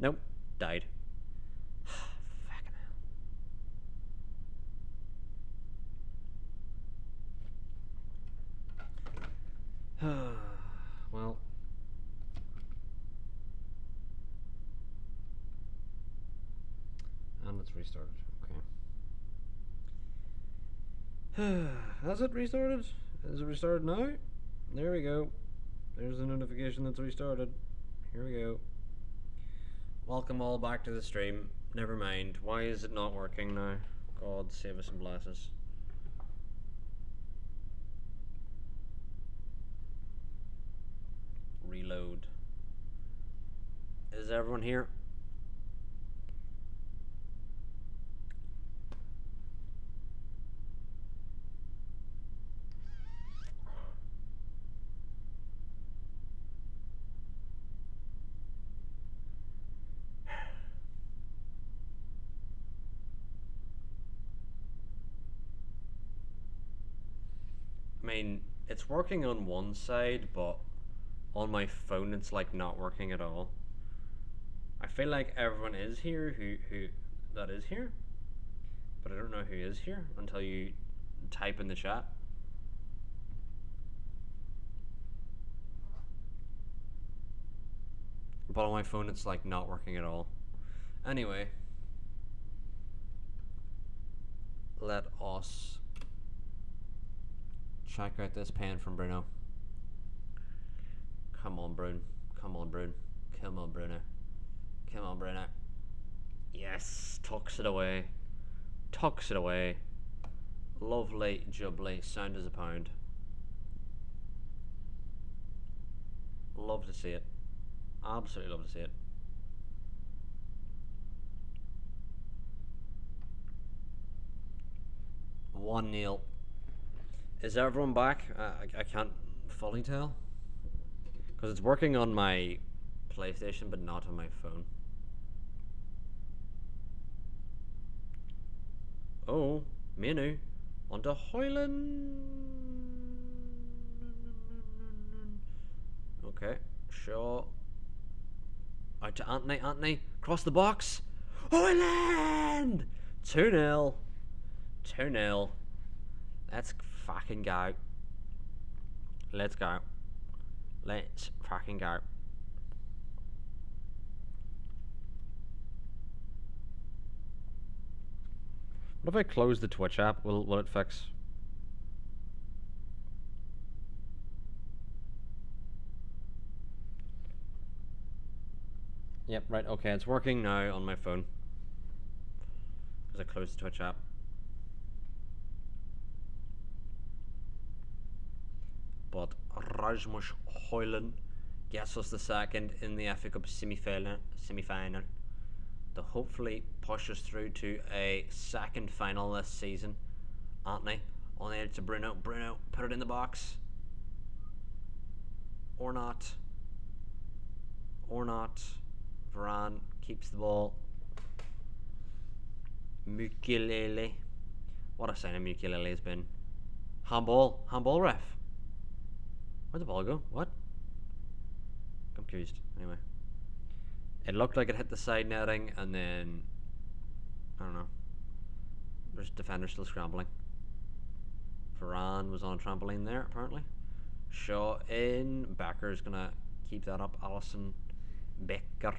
Nope. Died. Fucking hell. Well. And it's restarted. Okay. Has it restarted? Is it restarted now? There we go. There's a notification that's restarted. Here we go. Welcome all back to the stream. Never mind. Why is it not working now? God save us and bless us. Reload. Is everyone here? I mean, it's working on one side, but on my phone it's like not working at all. I feel like everyone is here who that is here, but I don't know who is here until you type in the chat. But on my phone it's like not working at all. Anyway, let us check out this pen from Bruno. Come on, Bruno. Come on, Bruno. Come on, Bruno. Come on, Bruno. Yes, tucks it away. Tucks it away. Lovely, jubbly, sound as a pound. Love to see it. Absolutely love to see it. One nil. Is everyone back? I can't fully tell. Because it's working on my PlayStation, but not on my phone. Oh, menu. On to Hoyland. Okay, sure. Out to Anthony. Anthony, cross the box. Hoyland! 2-0. 2-0. Let's fucking go. Let's go. Let's fucking go. What if I close the Twitch app? Will it fix? Yep, right, okay, it's working now on my phone. Because I closed the Twitch app. But Rasmus Højlund gets us the second in the FA Cup semi-final to hopefully push us through to a second final this season. Anthony on the edge to Bruno. Bruno, put it in the box. Or not. Or not. Varane keeps the ball. Mukiele. What a sign of Mukiele has been. Handball. Handball ref. Where'd the ball go? What? Confused. Anyway. It looked like it hit the side netting and then... I don't know. There's defender still scrambling. Varane was on a trampoline there, apparently. Shaw in. Becker's gonna keep that up. Alisson Becker.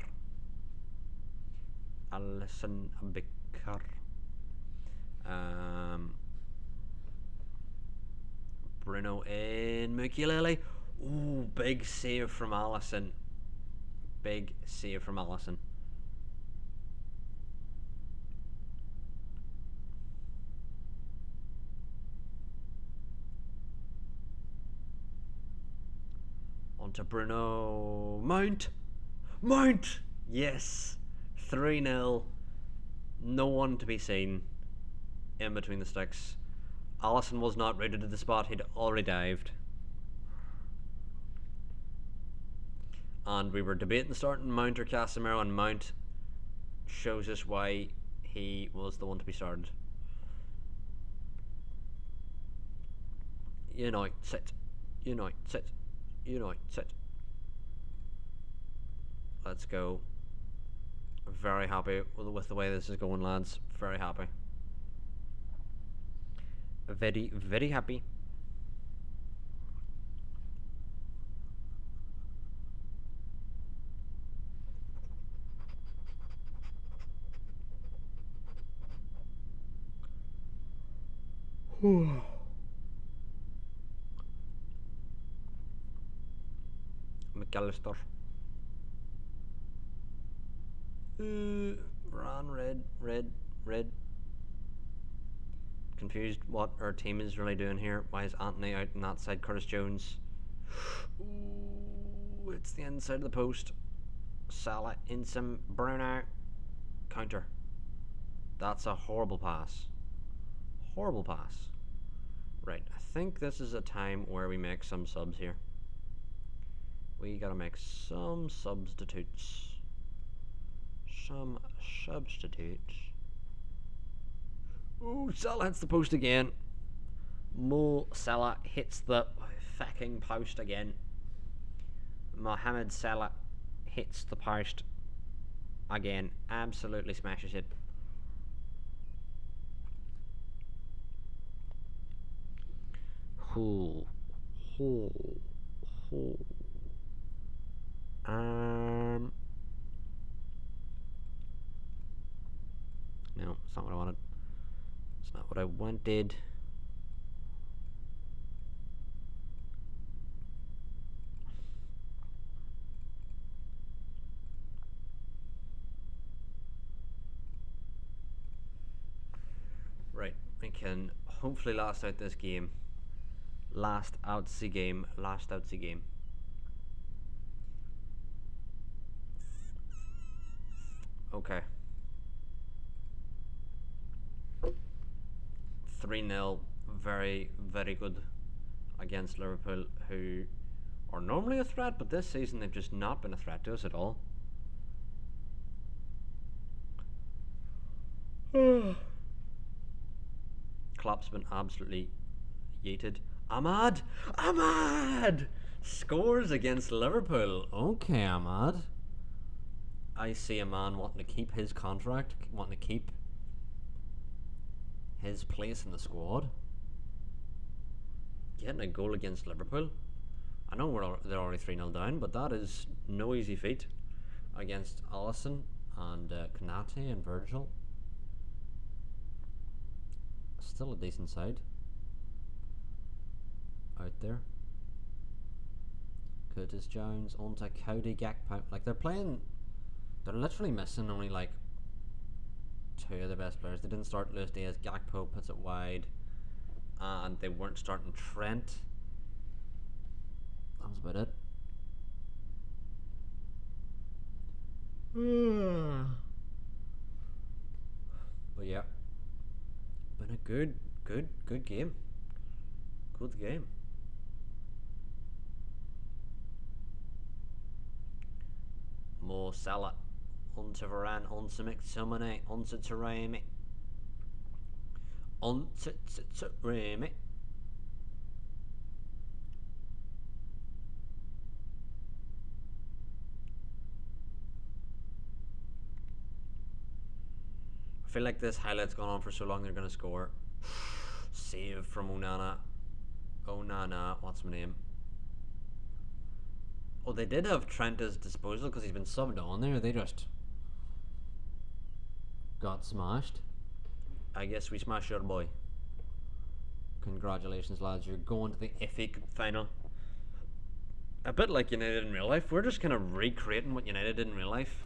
Alisson Becker. Bruno in. Mukiele. Ooh, big save from Alisson. Big save from Alisson. On to Bruno. Mount. Mount. Yes. 3-0. No one to be seen in between the sticks. Alisson was not rooted to the spot. He'd already dived. And we were debating starting Mount or Casemiro, and Mount shows us why he was the one to be started. Unite, sit. Unite, sit. Unite, sit. Let's go. very happy with the way this is going, lads. Very happy. Very, very happy. McAllister. Ran red. Confused what our team is really doing here. Why is Anthony out on that side? Curtis Jones. Ooh, it's the inside of the post. Salah in some Bruno. Counter. That's a horrible pass. Horrible pass. Right, I think this is a time where we make some subs here. We gotta make some substitutes. Some substitutes. Ooh, Salah hits the post again. Mo Salah hits the fucking post again. Mohamed Salah hits the post again. Absolutely smashes it. Hoo. Hoo. Hoo. No, it's not what I wanted. It's not what I wanted. Right, we can hopefully last out this game. Last out the game. Okay. 3-0, very, very good against Liverpool, who are normally a threat, but this season they've just not been a threat to us at all. Klopp's been absolutely yeeted. Ahmad scores against Liverpool. Okay, Ahmad. I see a man wanting to keep his contract, wanting to keep his place in the squad. Getting a goal against Liverpool. I know they're already 3-0 down, but that is no easy feat against Alisson and Konate and Virgil. Still a decent side out there. Curtis Jones onto Cody Gakpo. Like they're literally missing only like two of the best players. They didn't start Luis Diaz. Gakpo puts it wide, and they weren't starting Trent. That was about it. But yeah, been a good game. Good game. Mo Salah onto Varane, onto McTominay, onto Taremi, onto Taremi. I feel like this highlight's gone on for so long they're gonna score. Save from Onana. What's my name? Oh, they did have Trent as disposal because he's been subbed on there. They just got smashed. I guess we smashed your boy. Congratulations, lads. You're going to the FA Cup final. A bit like United in real life. We're just kind of recreating what United did in real life,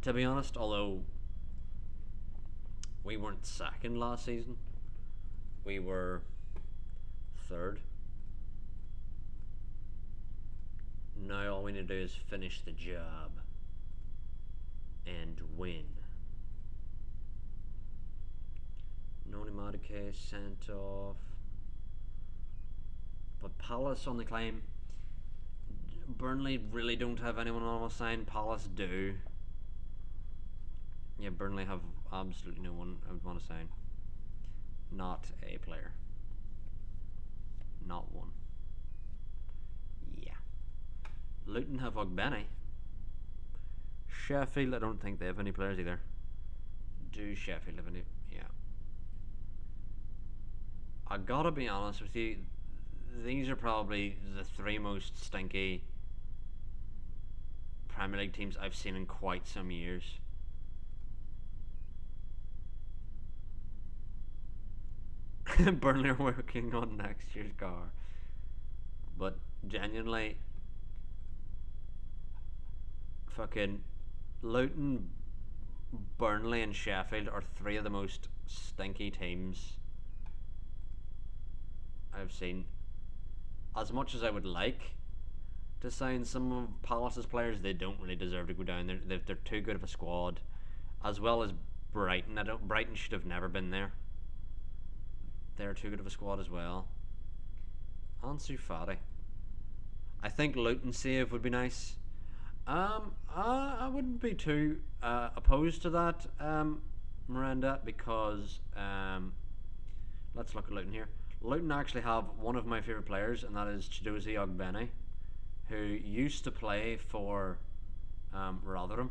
to be honest. Although we weren't second last season. We were third. Now all we need to do is finish the job and win. Noni Madueke sent off. But Palace on the claim. Burnley really don't have anyone on a sign. Palace do. Yeah, Burnley have absolutely no one I would want to sign. Not a player. Not one. Yeah. Luton have Ogbene. Sheffield, I don't think they have any players either. Do Sheffield have any? Yeah. I gotta be honest with you, these are probably the three most stinky Premier League teams I've seen in quite some years. Burnley are working on next year's car. But genuinely, fucking Luton, Burnley, and Sheffield are three of the most stinky teams I've seen. As much as I would like to sign some of Palace's players, they don't really deserve to go down. They're too good of a squad, as well as Brighton. Brighton should have never been there. They're too good of a squad as well. Ansu Fati. I think Luton save would be nice. I wouldn't be too opposed to that, Miranda, because let's look at Luton here. Luton actually have one of my favourite players, and that is Chidozie Ogbene, who used to play for Rotherham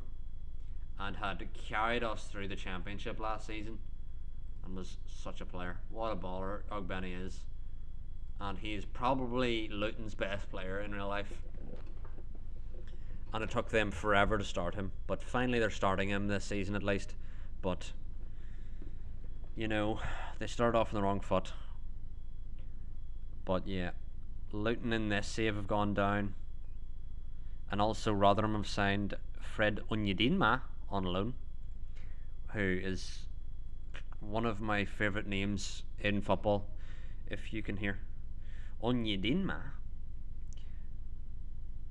and had carried us through the Championship last season and was such a player. What a baller Ogbene is. And he is probably Luton's best player in real life. And it took them forever to start him, but finally they're starting him this season at least. But, you know, they started off on the wrong foot. But yeah, Luton in this save have gone down. And also Rotherham have signed Fred Onyedinma on loan, who is one of my favourite names in football, if you can hear. Onyedinma.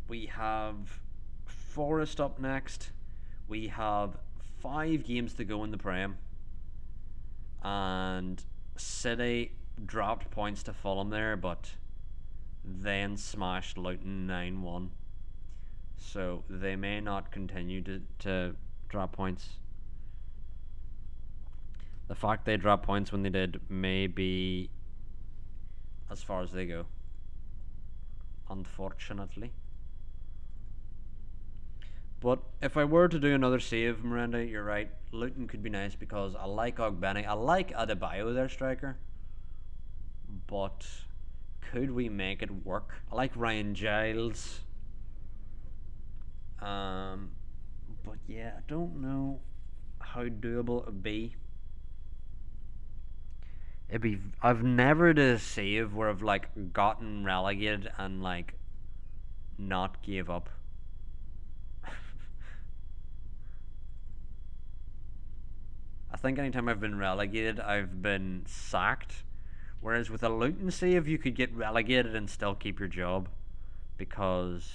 We have Forest up next. We have 5 games to go in the Prem. And City dropped points to Fulham there, but then smashed Luton 9-1. So they may not continue to drop points. The fact they dropped points when they did may be as far as they go, unfortunately. But if I were to do another save, Miranda, you're right. Luton could be nice because I like Ogbene. I like Adebayo, their striker. But could we make it work? I like Ryan Giles. But yeah, I don't know how doable it would be. I've never did a save where I've like gotten relegated and like not gave up. I think anytime I've been relegated, I've been sacked. Whereas with a Luton save, you could get relegated and still keep your job, because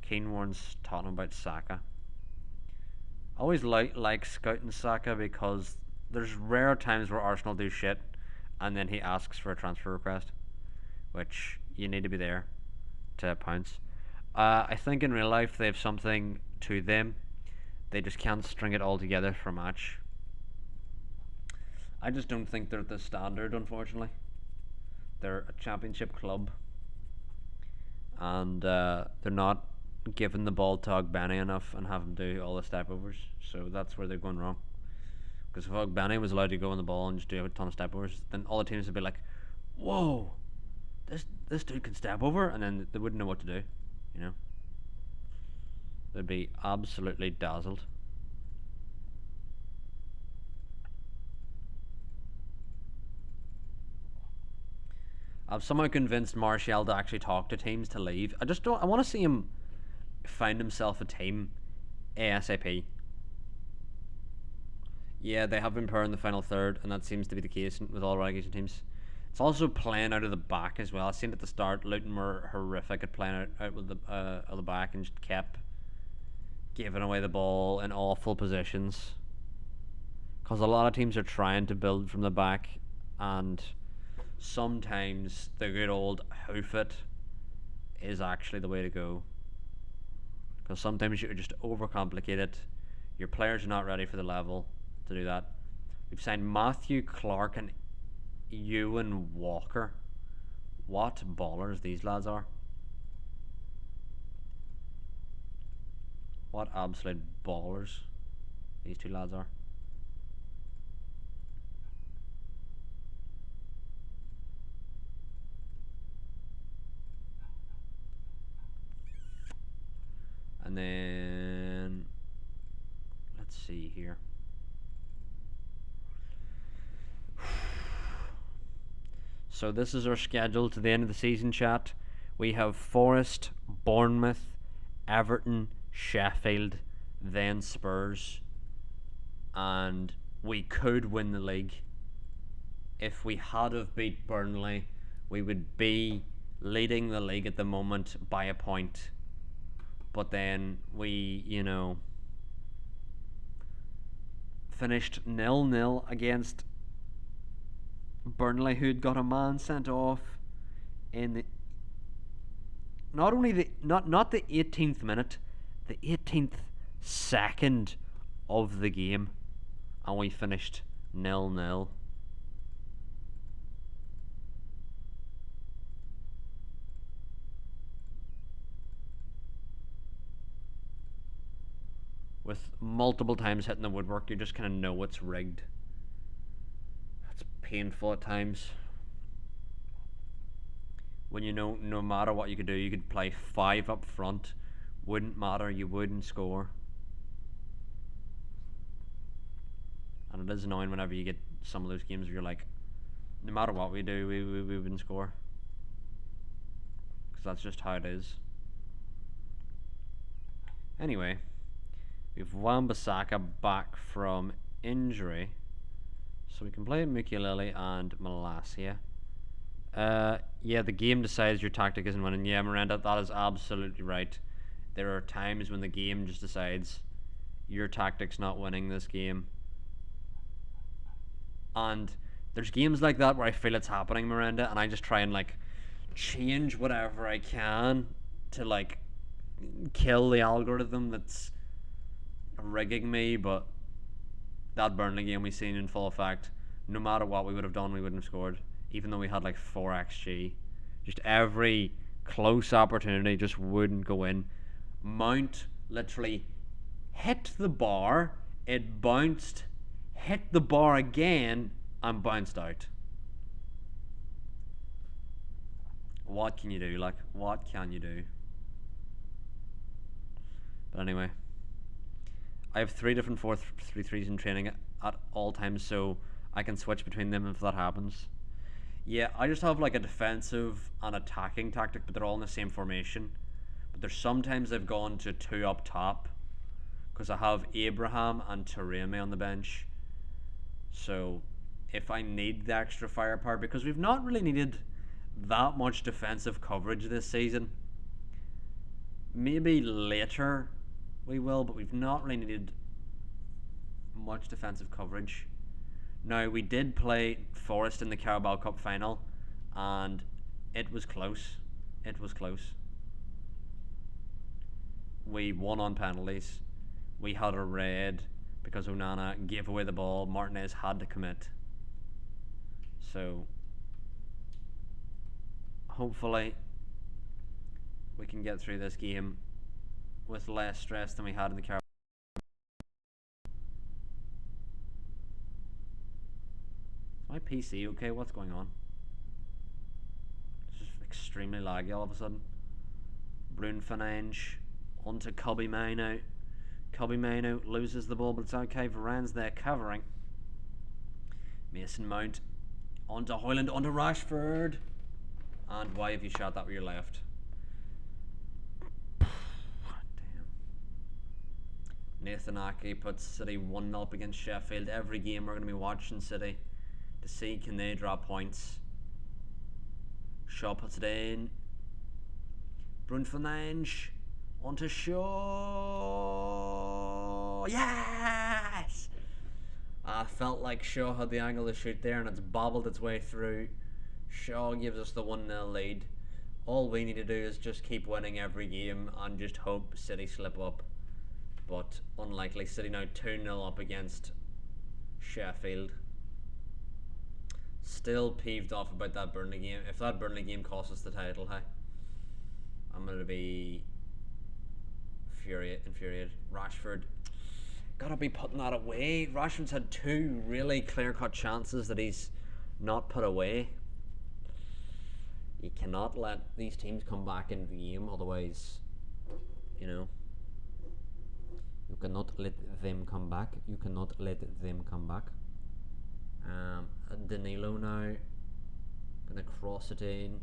Keane warns Tottenham about Saka. I always like scouting Saka because there's rare times where Arsenal do shit and then he asks for a transfer request, which you need to be there to pounce. I think in real life they have something to them. They just can't string it all together for a match. I just don't think they're the standard, unfortunately. They're a championship club, and they're not giving the ball to Ogbene enough and have him do all the step overs. So that's where they're going wrong. Because if Ogbene was allowed to go on the ball and just do a ton of step overs, then all the teams would be like, "Whoa, this dude can step over," and then they wouldn't know what to do. You know, they'd be absolutely dazzled. I've somehow convinced Martial to actually talk to teams to leave. I just don't. I want to see him find himself a team ASAP. Yeah, they have been poor in the final third, and that seems to be the case with all relegation teams. It's also playing out of the back as well. I seen at the start, Luton were horrific at playing out with the of the back and just kept giving away the ball in awful positions. Because a lot of teams are trying to build from the back, and sometimes the good old hoof it is actually the way to go. Because sometimes you just overcomplicate it. Your players are not ready for the level to do that. We've signed Matthew Clark and Ewan Walker. What ballers these lads are. What absolute ballers these two lads are. And then let's see here. So this is our schedule to the end of the season, chat. We have Forest, Bournemouth, Everton, Sheffield, then Spurs, and we could win the league. If we had have beat Burnley, we would be leading the league at the moment by a point. But then we, finished 0-0 against Burnley, who'd got a man sent off in the not the 18th minute, the 18th second of the game, and we finished 0-0. With multiple times hitting the woodwork, you just kind of know it's rigged. That's painful at times. When you know no matter what you could do, you could play 5 up front. Wouldn't matter, you wouldn't score. And it is annoying whenever you get some of those games where you're like, no matter what we do, we wouldn't score. Because that's just how it is. Anyway, we've Wan-Bissaka back from injury. So we can play Mukiele and Malacia. Yeah, the game decides your tactic isn't winning. Yeah, Miranda, that is absolutely right. There are times when the game just decides your tactic's not winning this game. And there's games like that where I feel it's happening, Miranda, and I just try and change whatever I can to kill the algorithm that's rigging me. But that Burnley game we seen in full effect, no matter what we would have done, we wouldn't have scored. Even though we had 4 XG. Just every close opportunity just wouldn't go in. Mount literally hit the bar, it bounced, hit the bar again, and bounced out. What can you do? What can you do? But anyway, I have 3 different 4-3-3s in training at all times, so I can switch between them if that happens. Yeah, I just have a defensive and attacking tactic, but they're all in the same formation. But there's sometimes I've gone to 2 up top because I have Abraham and Taremi on the bench. So if I need the extra firepower, because we've not really needed that much defensive coverage this season. Maybe later we will, but we've not really needed much defensive coverage. Now, we did play Forest in the Carabao Cup final, and it was close. It was close. We won on penalties. We had a red because Onana gave away the ball. Martinez had to commit. So, hopefully, we can get through this game with less stress than we had in the Carabao. My PC okay? What's going on? It's just extremely laggy all of a sudden. Bruno Fernandes onto Kobe Mainoo. Kobe Mainoo loses the ball, but it's okay. Varane's there covering. Mason Mount onto Hoyland, onto Rashford. And why have you shot that with your left? Damn. Nathan Ake puts City 1-0 up against Sheffield. Every game we're going to be watching City to see can they drop points. Shaw puts it in. Bruno Fernandes onto Shaw. Yes! I felt like Shaw had the angle to shoot there, and it's bobbled its way through. Shaw gives us the 1-0 lead. All we need to do is just keep winning every game and just hope City slip up. But unlikely. City now 2-0 up against Sheffield. Still peeved off about that Burnley game. If that Burnley game costs us the title, hey, I'm going to be infuriated. Rashford, gotta be putting that away. Rashford's had two really clear-cut chances that he's not put away. You cannot let these teams come back into the game, otherwise, you know, you cannot let them come back. You cannot let them come back. Danilo now, gonna cross it in.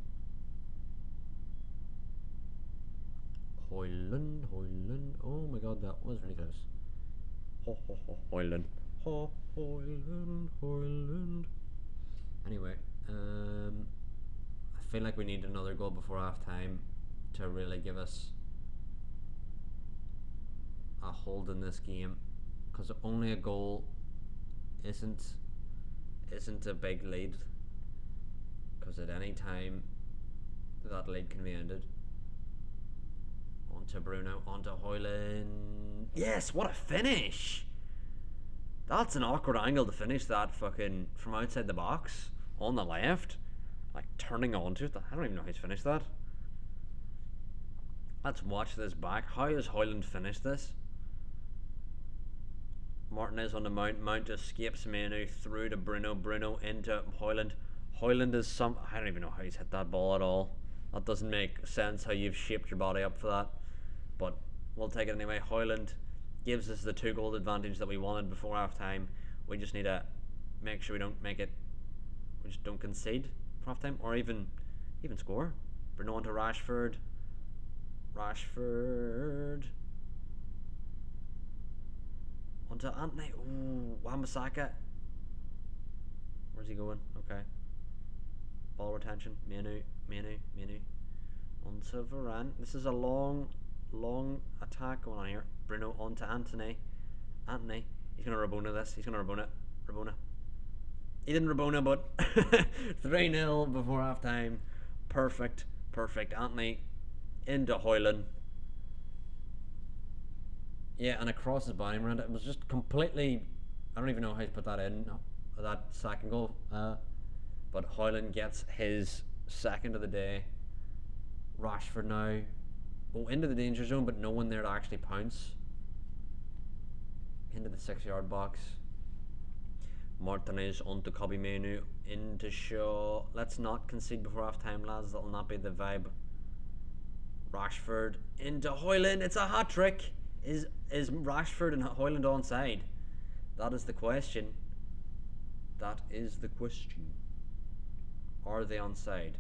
Højlund. Oh my god, that was really close. Højlund. Højlund. Anyway, I feel like we need another goal before half time to really give us a hold in this game, because only a goal isn't a big lead, because at any time that lead can be ended. Onto Bruno, onto Højlund. Yes, what a finish! That's an awkward angle to finish that fucking from outside the box on the left, like turning onto it. I don't even know how he's finished that. Let's watch this back. How has Højlund finished this? Martinez on the Mount just escapes Manu through to Bruno into Højlund. Højlund is I don't even know how he's hit that ball at all. That doesn't make sense how you've shaped your body up for that, but we'll take it anyway. Højlund gives us the 2-goal advantage that we wanted before half time. We just need to make sure we just don't concede for half time, or even score. Bruno onto Rashford. Onto Antony. Ooh, Wan-Bissaka. Where's he going? Okay. Ball retention. Manu. Onto Varane. This is a long attack going on here. Bruno onto Antony. He's going to Rabona this. He's going to Rabona. He didn't Rabona, but 3-0 before half time. Perfect. Antony into Højlund. Yeah, and across his body around it. It was just completely, I don't even know how he put that in, that second goal. But Højlund gets his second of the day. Rashford now into the danger zone, but no one there to actually pounce. Into the 6-yard box. Martinez onto Kobe Manu, into Shaw. Let's not concede before half time, lads. That'll not be the vibe. Rashford into Højlund. It's a hat trick. Is Rashford and Højlund onside? That is the question. Are they onside?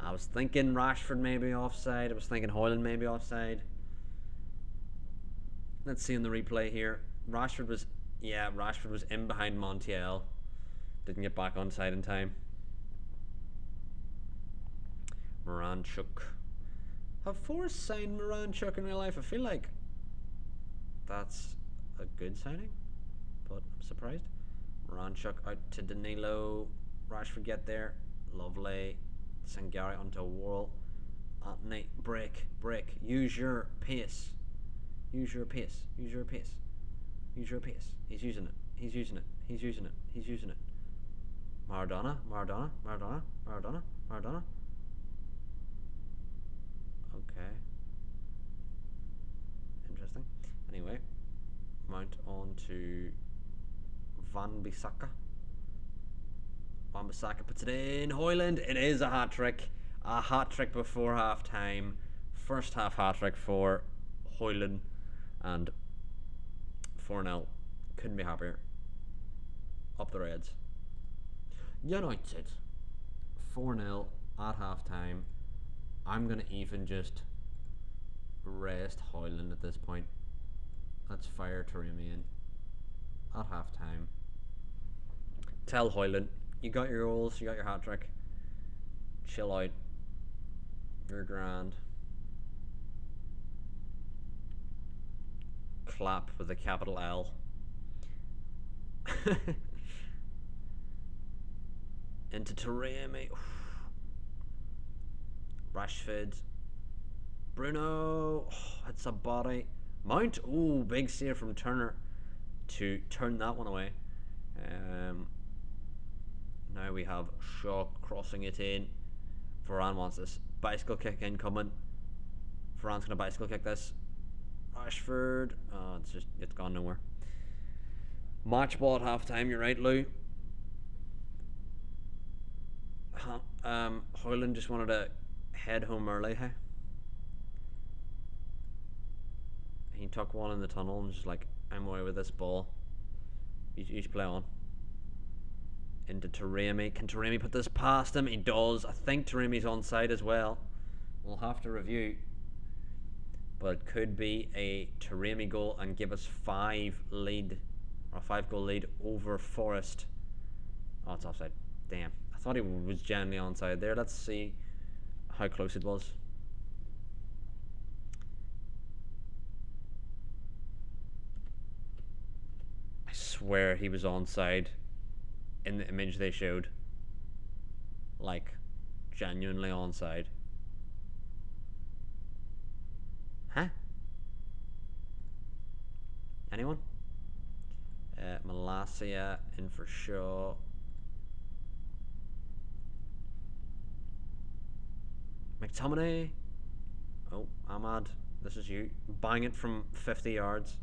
I was thinking Rashford maybe offside. I was thinking Højlund maybe offside. Let's see in the replay here. Rashford was in behind Montiel. Didn't get back onside in time. Moranchuk. Have Forest signed Moranchuk in real life? I feel like that's a good signing, but I'm surprised. Moranchuk out to Danilo. Rashford get there. Lovely. Sangari onto Worrell. Antony. Break. Use your pace. He's using it. Maradona. Okay. Interesting. Anyway, Mount on to Wan-Bissaka. Wan-Bissaka puts it in. Højlund. It is a hat trick. A hat trick before half time. First half hat trick for Højlund. And 4-0. Couldn't be happier. Up the Reds. United. 4-0 at half time. I'm going to even just rest Højlund at this point. Let's fire Taremi in at half time. Tell Højlund, you got your goals, you got your hat trick. Chill out. You're grand. Clap with a capital L. Into Taremi. Rashford. Bruno. It's a body. Mount. Ooh, big save from Turner to turn that one away. Now we have Shaw crossing it in. Varane wants this bicycle kick incoming. Varane's gonna bicycle kick this. Rashford. It's gone nowhere. Match ball at half time. You're right, Lou. Hoyland just wanted to head home early. Hey, he took one in the tunnel and was just like, I'm away with this ball. You should play on. Into Taremi. Can Taremi put this past him? He does. I think Taremi's onside as well. We'll have to review. But it could be a Taremi goal and give us 5 goal lead over Forest. Oh, it's offside. Damn. I thought he was genuinely onside there. Let's see how close it was. I swear he was onside in the image they showed. Like, genuinely onside. Huh? Anyone? Malacia in for Shaw. McTominay. Oh, Ahmad. This is you. Bang it from 50 yards.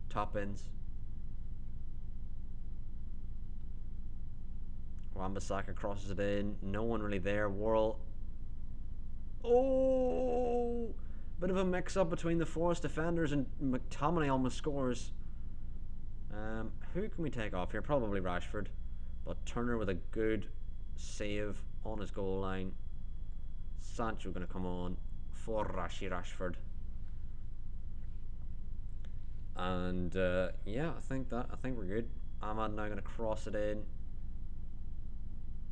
Top ends. Wan-Bissaka crosses it in. No one really there. Worrell. Oh! Bit of a mix-up between the Forest defenders, and McTominay almost scores. Who can we take off here? Probably Rashford. But Turner with a good save on his goal line. Sancho going to come on for Rashford. And yeah, I think we're good. Ahmad now going to cross it in.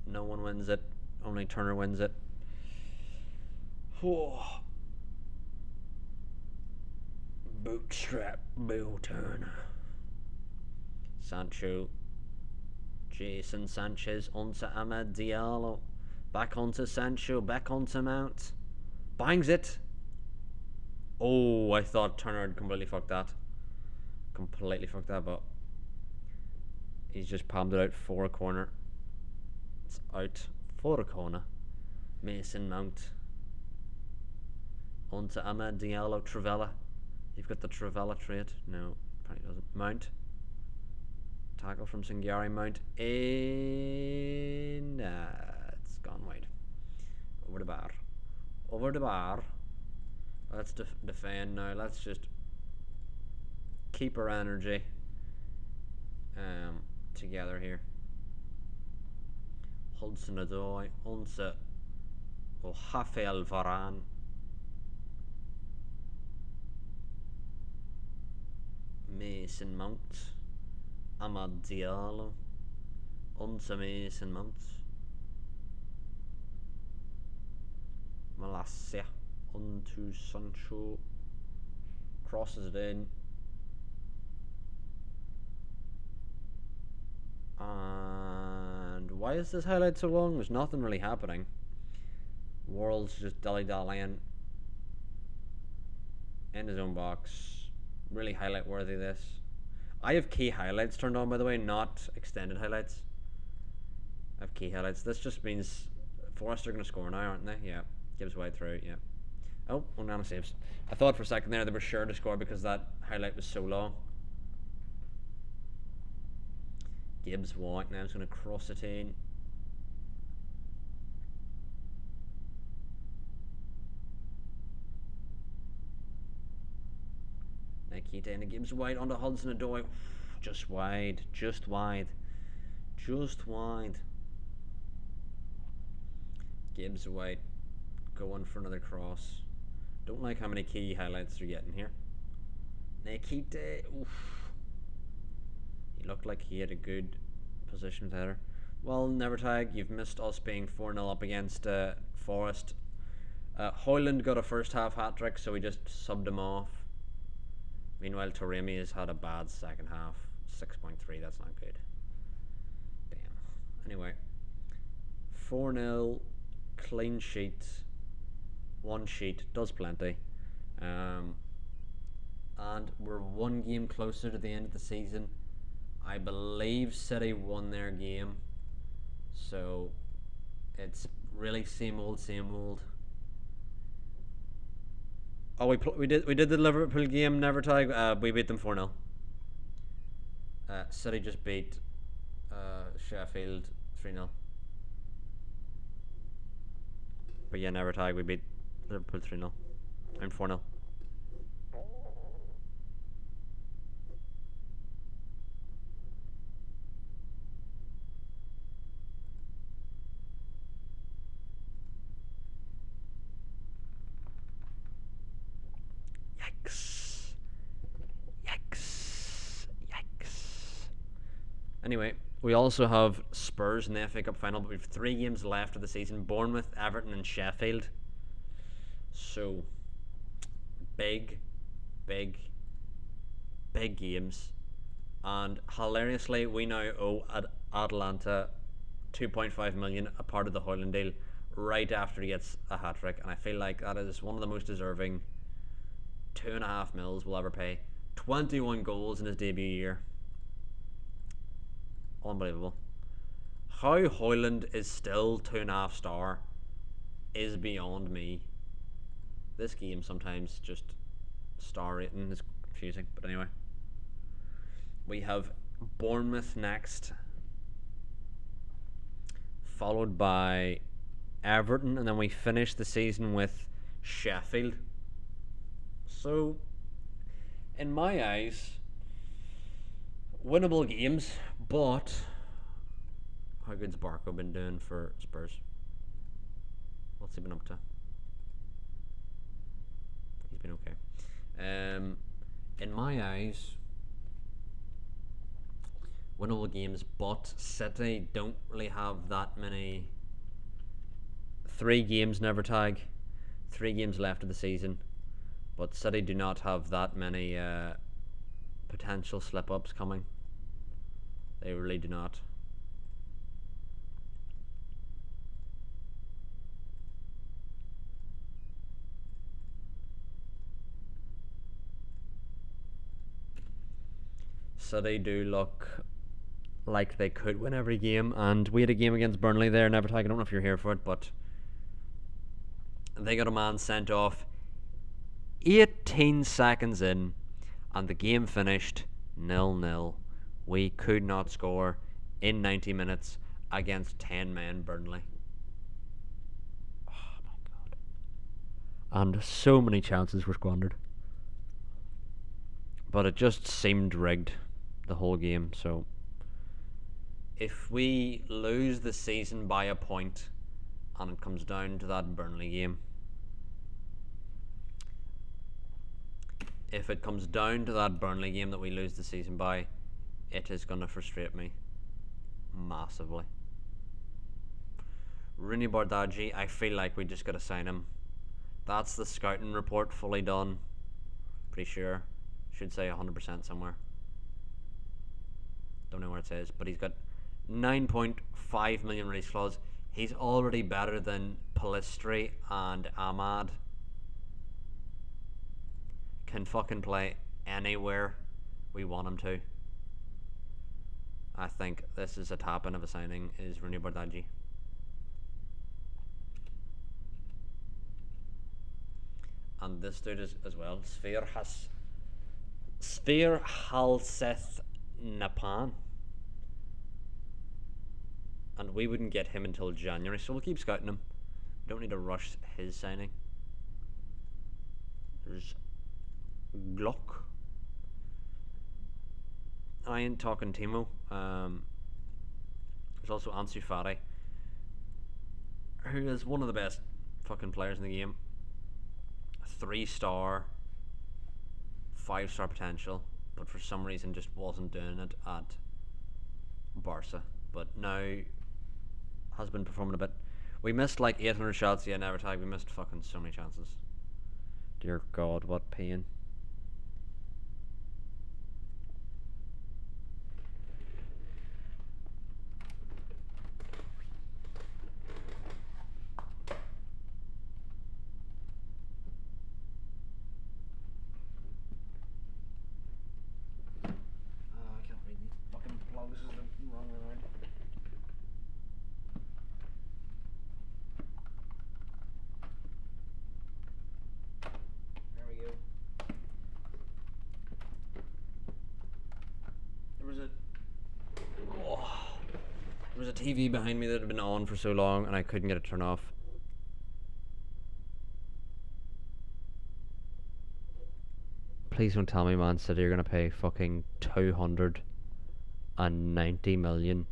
No one wins it. Only Turner wins it. Oh. Bootstrap Bill Turner. Sancho. Jason Sanchez onto Amad Diallo. Back onto Sancho. Back onto Mount. Bangs it. Oh, I thought Turner had completely fucked that. But he's just palmed it out for a corner. It's out for a corner. Mason Mount. Onto Amad Diallo. Trivella. You've got the Trivella trait. No, probably doesn't. Mount. Tackle from Singari. Mount in. It's gone wide. Over the bar. Let's defend now. Let's just keep our energy together here. Hudson-Odoi onto Rafael Varane. Mason Mount. Amad Diallo onto Mason Mount. Malacia onto Sancho. Crosses it in. And why is this highlight so long? There's nothing really happening. World's just dilly-dallying in his own box. Really highlight worthy this. I have key highlights turned on, by the way, not extended highlights. I have key highlights. This just means Forest are going to score now, aren't they? Yeah. Gibbs wide through, yeah. Oh, Onana saves. I thought for a second there they were sure to score because that highlight was so long. Gibbs wide now is going to cross it in. Nikita and Gibbs wide onto Hudson-Odoi. Just wide. Gibbs wide. Going for another cross. Don't like how many key highlights they're getting here. Nikita. Oof. He looked like he had a good position with header. Well, never tag. You've missed us being 4-0 up against Forest. Hoyland got a first half hat-trick, so we just subbed him off. Meanwhile, Taremi has had a bad second half. 6.3, that's not good. Damn. Anyway. 4-0, clean sheet. One sheet, does plenty. And we're one game closer to the end of the season. I believe City won their game. So, it's really same old. Oh, we did the Liverpool game. Never tie. We beat them 4-0. City just beat Sheffield 3-0. But yeah, never tag. We beat Liverpool 3-0. I'm 4-0. Yikes. Yikes. Yikes. Anyway, we also have Spurs in the FA Cup final, but we've 3 games left of the season: Bournemouth, Everton, and Sheffield. So, big, big, big games. And hilariously, we now owe Atalanta 2.5 million, a part of the Hoyland deal, right after he gets a hat trick. And I feel like that is one of the most deserving 2.5 mils we'll ever pay. 21 goals in his debut year. Unbelievable. How Hoyland is still 2.5 star is beyond me. This game sometimes just star rating is confusing, but anyway. We have Bournemouth next, followed by Everton, and then we finish the season with Sheffield. So, in my eyes, winnable games, but how good's Barco been doing for Spurs? What's he been up to? He's been okay. In my eyes, winnable games, but City don't really have that many. 3 games never tag, 3 games left of the season, but City do not have that many potential slip ups coming. They really do not. City do look like they could win every game, and we had a game against Burnley there, never tag. I don't know if you're here for it, but they got a man sent off 18 seconds in, and the game finished 0-0. We could not score in 90 minutes against 10 men Burnley. Oh my god. And so many chances were squandered. But it just seemed rigged the whole game, so if we lose the season by a point and it comes down to that Burnley game, if it comes down to that Burnley game that we lose the season by, it is going to frustrate me massively. Rooney Bardghji, I feel like we just got to sign him. That's the scouting report fully done. Pretty sure. Should say 100% somewhere. Don't know where it says, but he's got 9.5 million release clause. He's already better than Pellistri and Ahmad. Can fucking play anywhere we want him to. I think this is a tap-in of a signing, is Rooney Bardghji. And this dude is as well, Sphere Halseth Napan. And we wouldn't get him until January, so we'll keep scouting him. We don't need to rush his signing. There's Glock. I ain't talking Timo. There's also Ansu Fati, who is one of the best fucking players in the game. 3-star, 5-star potential, but for some reason just wasn't doing it at Barca. But now has been performing a bit. We missed like 800 shots. Yeah, never tag. We missed fucking so many chances. Dear God, what pain. I can't read these fucking plugs. Is the wrong way around. There we a TV behind me that had been on for so long and I couldn't get it turned off. Please don't tell me Man City are gonna pay fucking 290 million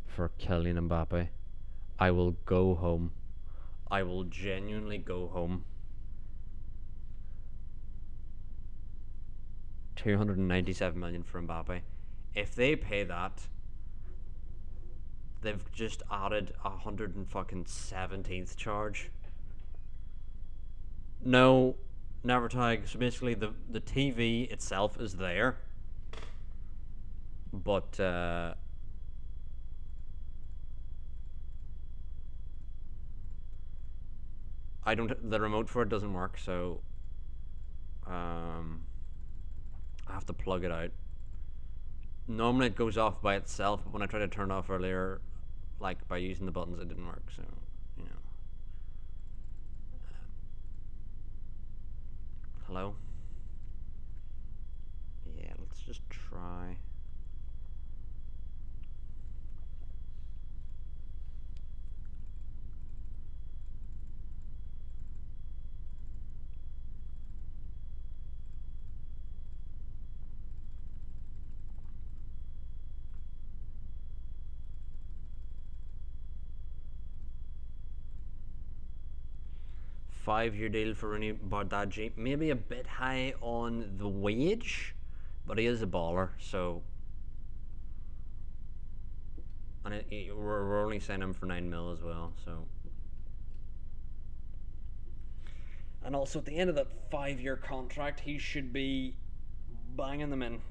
for Kylian Mbappe. I will go home. I will genuinely go home. 297 million for Mbappe. If they pay that, they've just added 117th charge. No, never tag. So basically, the TV itself is there, but I don't. The remote for it doesn't work, so I have to plug it out. Normally it goes off by itself, but when I tried to turn it off earlier, like by using the buttons, it didn't work. So you know. Hello. Yeah, let's just try. Five-year deal for Rooney Bardghji. Maybe a bit high on the wage, but he is a baller, so. And we're only signing him for 9 mil as well, so. And also at the end of that 5-year contract, he should be banging them in.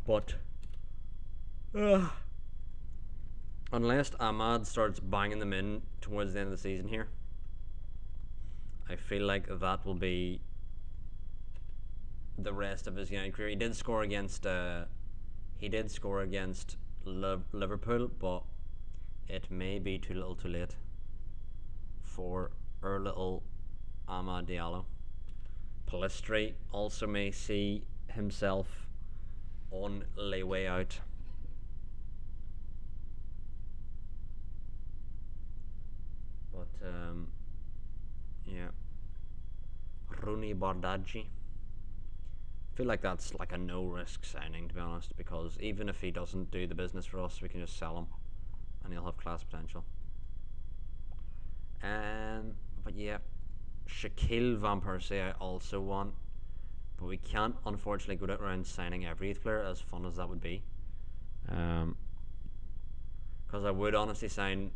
But. Unless Ahmad starts banging them in towards the end of the season here, I feel like that will be the rest of his United career. He did score against Liverpool, but it may be too little too late for our little Amad Diallo. Pellistri also may see himself on the way out. But yeah, Rooney Bardghji. I feel like that's like a no-risk signing, to be honest, because even if he doesn't do the business for us, we can just sell him, and he'll have class potential. But yeah, Shaquille Van Persie I also want, but we can't unfortunately go around signing every youth player, as fun as that would be. Because I would honestly sign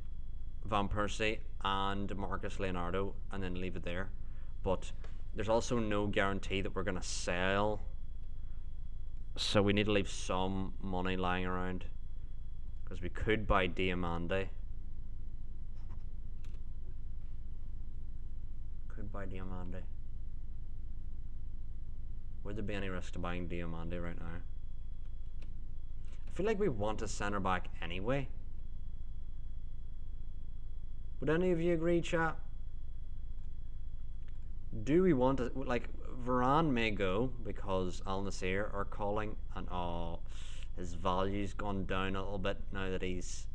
Van Persie and Marcus Leonardo and then leave it there, but there's also no guarantee that we're going to sell, so we need to leave some money lying around, because we could buy Diamande. Would there be any risk to buying Diamande right now? I feel like we want a centre back anyway. Would any of you agree, chat? Do we want to, like, Varane may go because Al Nassr are calling, and his value's gone down a little bit now that he's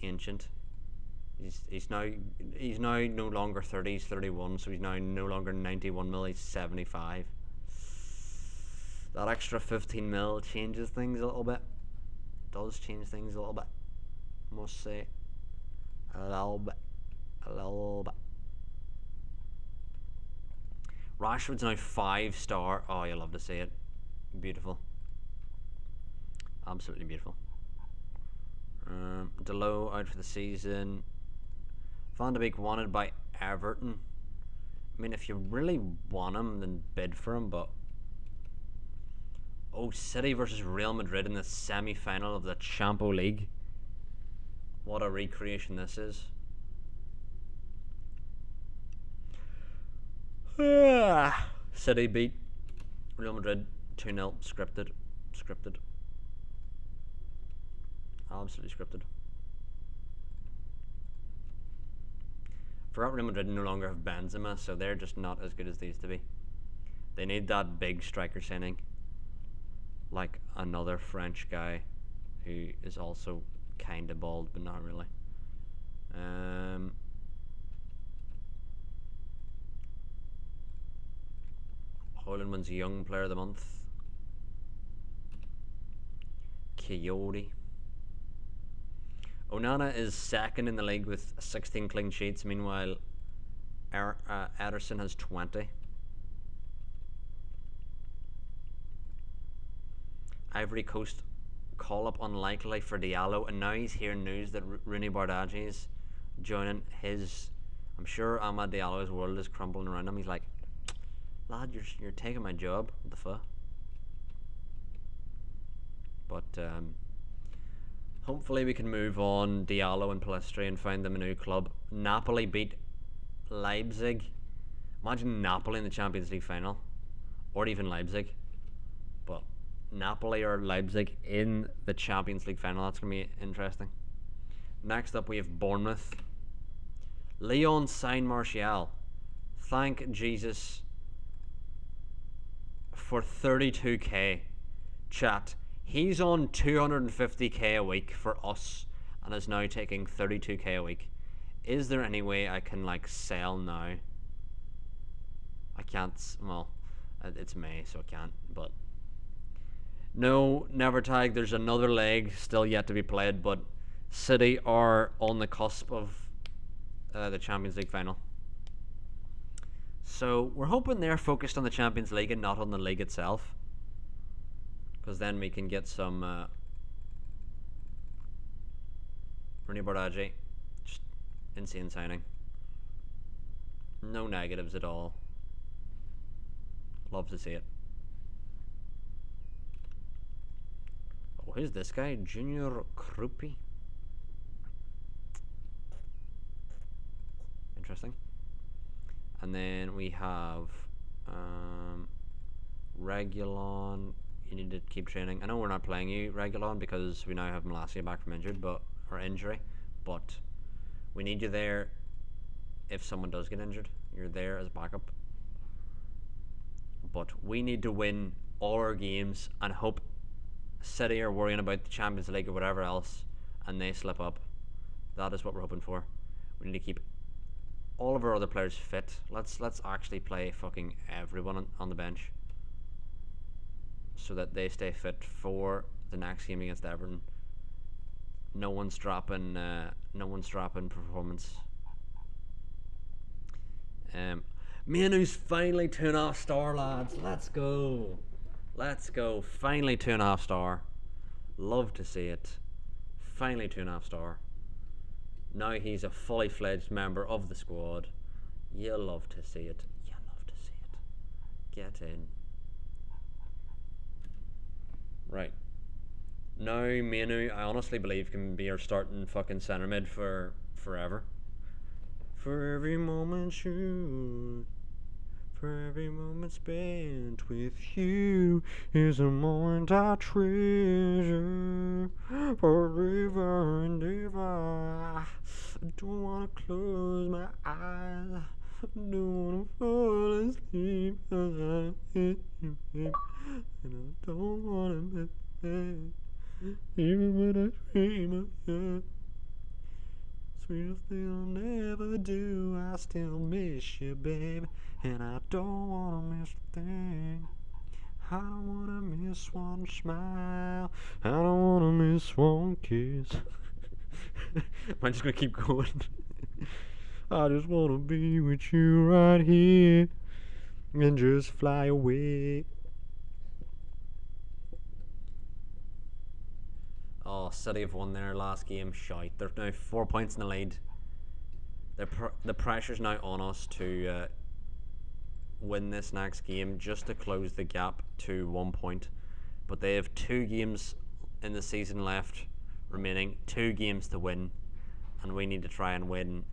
ancient. He's now no longer 30, he's 31, so he's now no longer 91 mil, he's 75. That extra 15 mil changes things a little bit. Does change things a little bit, must say. A little bit. Rashford's now 5-star. Oh, you love to see it. Beautiful. Absolutely beautiful. Delo out for the season. Van de Beek wanted by Everton. I mean, if you really want him, then bid for him, but... Oh, City versus Real Madrid in the semi-final of the Champions League. What a recreation this is. City beat Real Madrid 2-0. Scripted. Absolutely scripted. Forgot Real Madrid no longer have Benzema, so they're just not as good as they used to be. They need that big striker signing. like another French guy who is also kind of bald, but not really. Um, Hoyland wins Young Player of the Month. Coyote. Onana is second in the league with 16 clean sheets. Meanwhile, Ederson has 20. Ivory Coast call up unlikely for Diallo, and now he's hearing news that Rooney Bardghji is joining his. I'm sure Amad Diallo's world is crumbling around him. He's like, lad, you're taking my job. What the fuck? But hopefully we can move on Diallo and Pellistri and find them a new club. Napoli beat Leipzig. Imagine Napoli in the Champions League final, or even Leipzig. But Napoli or Leipzig in the Champions League final. That's going to be interesting. Next up, we have Bournemouth. Lyon signed Martial. Thank Jesus for 32k. Chat. He's on 250k a week for us and is now taking 32k a week. Is there any way I can like sell now? I can't. Well, it's May, so I can't. But no, never tag. There's another leg still yet to be played, but City are on the cusp of the Champions League final. So we're hoping they're focused on the Champions League and not on the league itself, because then we can get some Rooney Bardghji. Just insane signing. No negatives at all. Love to see it. Oh, who's this guy? Junior Krupi. Interesting. And then we have Regulon. You need to keep training. I know we're not playing you, Regulon, because we now have Malacia back from injury, but we need you there if someone does get injured. You're there as backup. But we need to win all our games and hope City are worrying about the Champions League or whatever else and they slip up. That is what we're hoping for. We need to keep all of our other players fit. Let's actually play fucking everyone on the bench so that they stay fit for the next game against Everton. No one's dropping performance. Manu's finally 2.5 star, lads. Let's go. Finally 2.5 star. Love to see it. Finally 2.5 star. Now he's a fully fledged member of the squad. You'll love to see it. Get in. Right. Now Manu, I honestly believe, can be our starting fucking centre mid for forever. For every moment spent with you is a moment I treasure forever and ever. I don't wanna close my eyes. I don't wanna fall asleep, 'cause I hit you, babe, and I don't wanna miss it, even when I dream of you. Sweetest thing I'll never do, I still miss you, babe, and I don't wanna miss a thing. I don't wanna miss one smile, I don't wanna miss one kiss. Am I just gonna keep going? I just wanna be with you right here and just fly away. Oh, City have won their last game. Shite. They're now 4 points in the lead. The pressure's now on us to win this next game just to close the gap to 1 point. But they have 2 games in the season left remaining. 2 games to win. And we need to try and win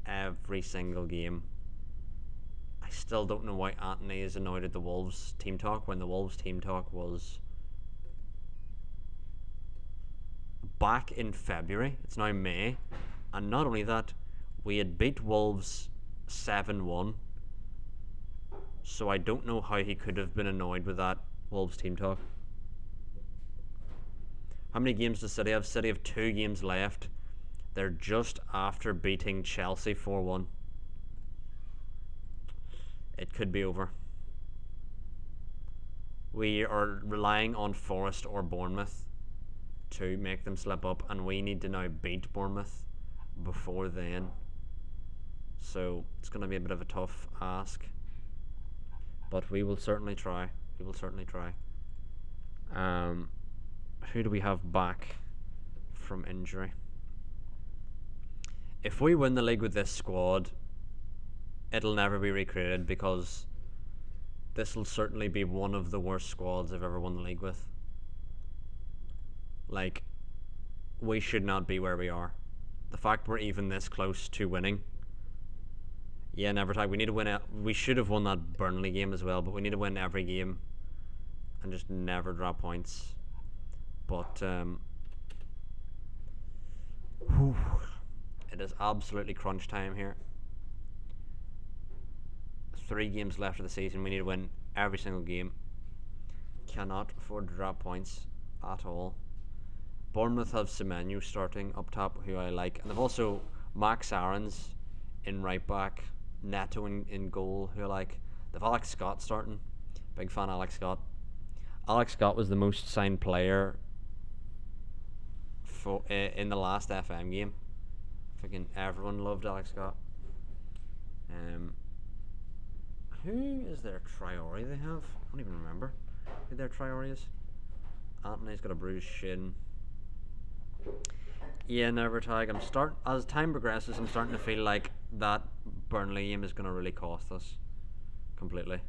every single game. I still don't know why Anthony is annoyed at the Wolves team talk when the Wolves team talk was back in February. It's now May, and not only that, we had beat Wolves 7-1, so I don't know how he could have been annoyed with that Wolves team talk. How many games does City have? City have 2 games left. They're just after beating Chelsea 4-1. It could be over. We are relying on Forest or Bournemouth to make them slip up, and we need to now beat Bournemouth before then. So it's going to be a bit of a tough ask, but we will certainly try. We will certainly try. Who do we have back from injury? If we win the league with this squad, it'll never be recreated, because this will certainly be one of the worst squads I've ever won the league with. Like, we should not be where we are. The fact we're even this close to winning. Yeah, never tag. We need to win it. We should have won that Burnley game as well, but we need to win every game and just never drop points. But it is absolutely crunch time here. 3 games left of the season. We need to win every single game. Cannot afford to drop points at all. Bournemouth have Semenyo starting up top, who I like, and they've also Max Aarons in right back, Neto in goal, who I like. They've Alex Scott starting. Big fan of Alex Scott. Alex Scott was the most signed player for in the last FM game. Fucking everyone loved Alex Scott. Who is their Traore they have? I don't even remember who their Traore is. Anthony's got a bruised shin. Yeah, never tag. As time progresses, I'm starting to feel like that Burnley game is going to really cost us completely,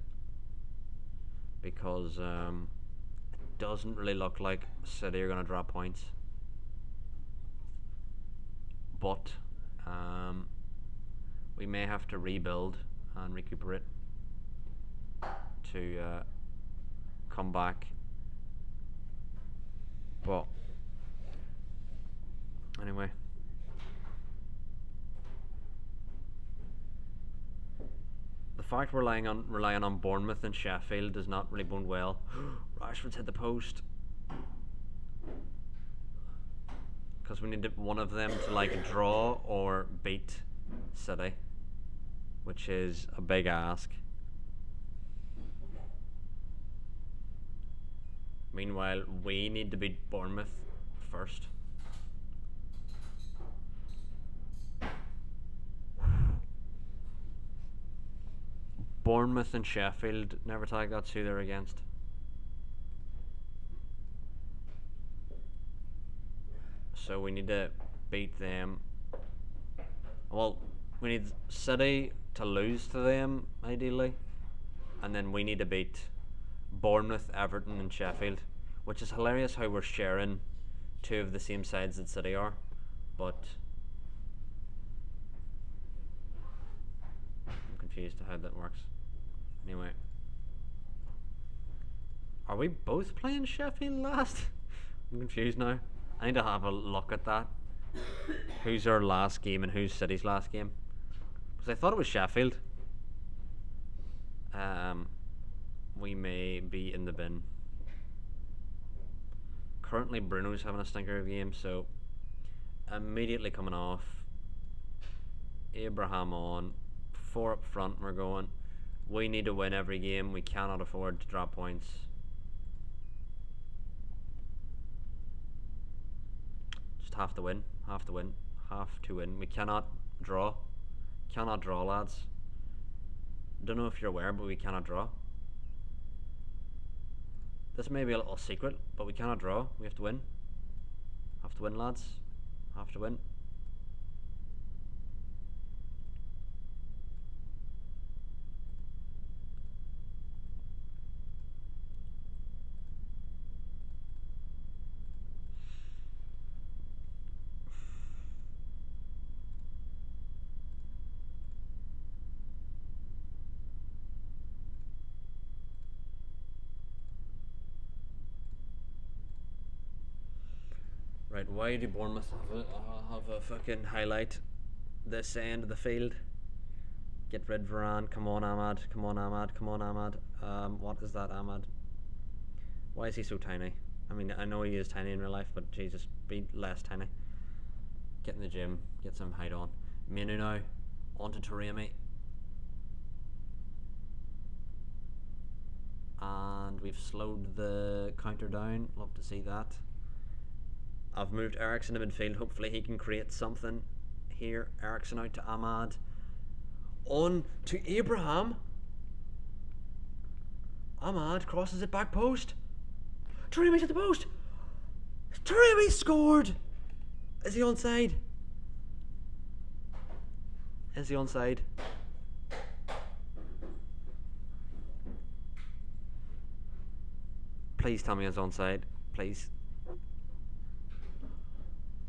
because it doesn't really look like City are going to drop points. But we may have to rebuild and recuperate to come back. But anyway, the fact we're relying on Bournemouth and Sheffield does not really bode well. Rashford's hit the post, because we need one of them to like draw or beat City, which is a big ask. Meanwhile, we need to beat Bournemouth first. Bournemouth and Sheffield, never tag, that's who they're against. So we need to beat them. Well, we need City to lose to them, ideally. And then we need to beat Bournemouth, Everton and Sheffield. Which is hilarious how we're sharing 2 of the same sides that City are. But I'm confused to how that works. Anyway. Are we both playing Sheffield last? I'm confused now. I need to have a look at that. Who's our last game and who's City's last game? Because I thought it was Sheffield. We may be in the bin. Currently Bruno's having a stinker of a game, so immediately coming off. Abraham on. 4 up front, we're going. We need to win every game. We cannot afford to drop points. Just have to win. Have to win. Have to win. We cannot draw. Cannot draw, lads. Don't know if you're aware, but we cannot draw. This may be a little secret, but we cannot draw. We have to win. Have to win, lads. Have to win. Right, why do Bournemouth have a fucking highlight this end of the field? Get rid of Varane. Come on, Ahmad. Come on, Ahmad. Come on, Ahmad. What is that, Ahmad? Why is he so tiny? I mean, I know he is tiny in real life, but Jesus, be less tiny. Get in the gym, get some height on. Minu now, on to Taremi. And we've slowed the counter down. Love to see that. I've moved Ericsson to midfield. Hopefully he can create something here. Ericsson out to Ahmad. On to Abraham. Ahmad crosses it back post. Taremi's at the post. Taremi scored. Is he onside? Is he onside? Please tell me he's onside. Please.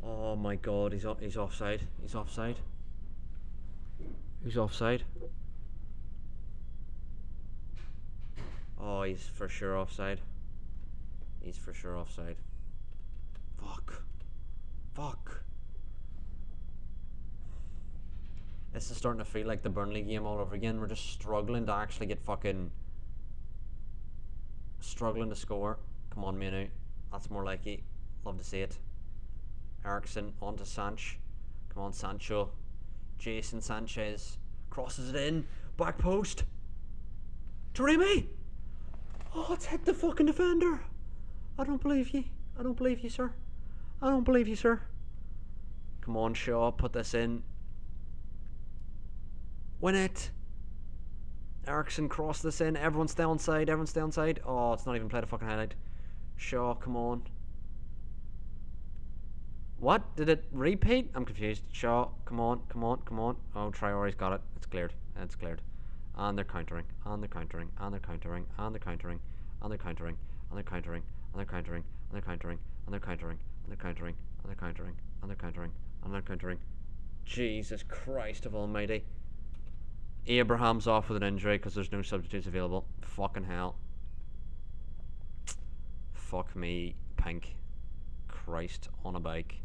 Oh my god, he's offside. He's offside. He's offside. Oh, he's for sure offside. He's for sure offside. Fuck. Fuck. This is starting to feel like the Burnley game all over again. We're just struggling to actually get fucking... struggling to score. Come on, Manu. That's more like it. Love to see it. Ericsson on to Sanch. Come on, Sancho. Jason Sanchez crosses it in. Back post. Taremi! Oh, it's hit the fucking defender. I don't believe you. I don't believe you, sir. I don't believe you, sir. Come on, Shaw. Put this in. Win it. Ericsson cross this in. Everyone stay on side. Everyone stay on side. Oh, it's not even played a fucking highlight. Shaw, come on. What? Did it repeat? I'm confused. Shaw, come on, come on, come on. Oh, Traore's got it. It's cleared. It's cleared. And they're countering. And they're countering. And they're countering. And they're countering. And they're countering. And they're countering. And they're countering. And they're countering. And they're countering. And they're countering. And they're countering. And they're countering. And they're countering. Jesus Christ of Almighty. Abraham's off with an injury because there's no substitutes available. Fucking hell. Fuck me, pink. Christ on a bike.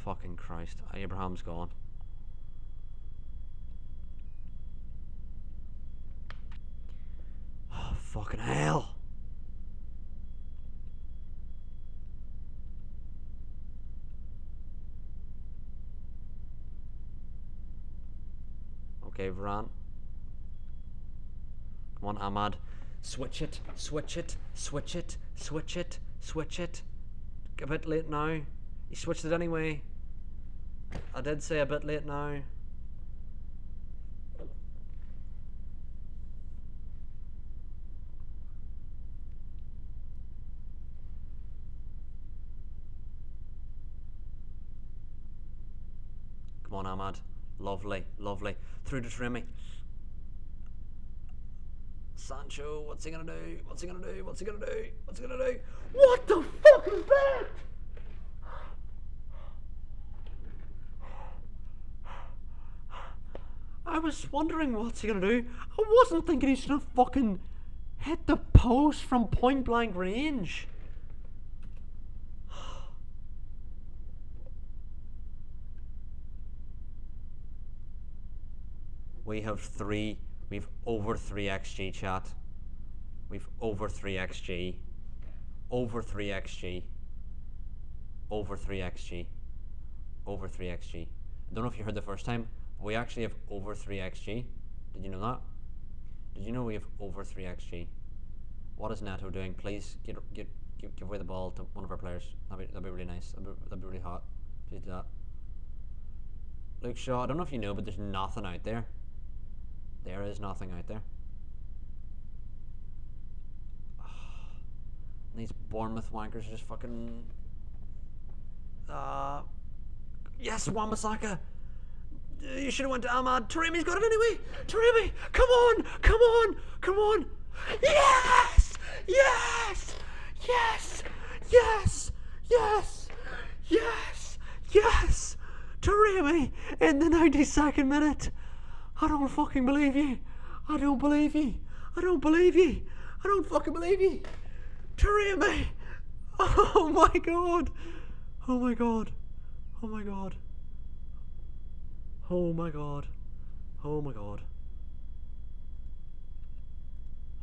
Fucking Christ. Abraham's gone. Oh, fucking hell. Okay, Varane. Come on, Ahmad. Switch it, switch it, switch it, switch it, switch it. A bit late now. He switched it anyway. I did say a bit late now. Come on, Ahmad. Lovely, lovely. Through to Taremi. Sancho, what's he gonna do? What's he gonna do? What's he gonna do? What's he gonna do? What the fuck is that? I was wondering what's he gonna do. I wasn't thinking he's gonna fucking hit the post from point blank range. We've over 3 XG, chat. We've over 3 XG. Over 3 XG. Over 3 XG. Over 3 XG. I don't know if you heard the first time, but we actually have over 3 XG. Did you know that? Did you know we have over 3 XG? What is Neto doing? Please give away the ball to one of our players. That'd be really nice. That'd be really hot. Please do that. Luke Shaw, I don't know if you know, but there's nothing out there. There is nothing out there. These Bournemouth wankers are just fucking... Yes, Wan-Bissaka! You should have went to Ahmad. Taremi's got it anyway! Taremi! Come on! Come on! Come on! Yes! Yes! Yes! Yes! Yes! Yes! Yes! Taremi in the 92nd minute! I don't fucking believe you. I don't believe you. I don't believe you. I don't fucking believe you. Taremi. Oh my god. Oh my god. Oh my god. Oh my god. Oh my god.